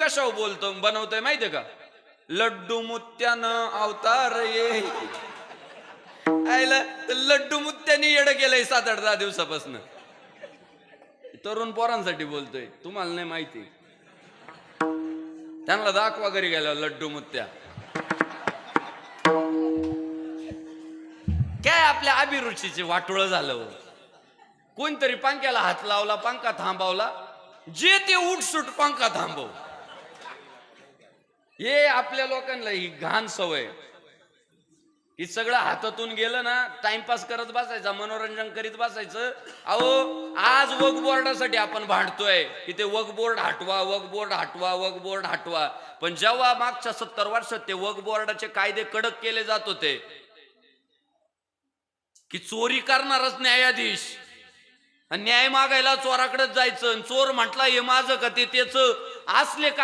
कशावर बोलतो बनवतोय माहितीये का? लड्डू मुत्यानं अवतार ये आयला लड्डू मुत्याने येडं केलंय 7-8-10 दिवसापासून. तरुण पोरांसाठी बोलतोय, तुम्हाला नाही माहिती. त्यांना दाखवा घरी गेला लड्डू मुत्या. काय आपल्या अभिरुचीचे वाटोळ झालं. कोणतरी पंख्याला हात लावला, पंखा थांबवला, जे ते उठसूट पंखा थांबव. हे आपल्या लोकांना ही घाण सवय. ही सगळं हातातून गेलं ना, टाइमपास करत बसायचा, मनोरंजन करीत बसायचं. अहो आज वक बोर्डासाठी आपण भांडतोय की ते वक बोर्ड हटवा, वक बोर्ड हटवा, वक बोर्ड हटवा. पण जेव्हा मागच्या 70 वर्षात ते वक बोर्डाचे कायदे कडक केले जात होते की चोरी करणारच न्यायाधीश, न्याय मागायला चोराकडेच जायचं, चोर म्हटला हे माझं का ते त्याचं, असले काय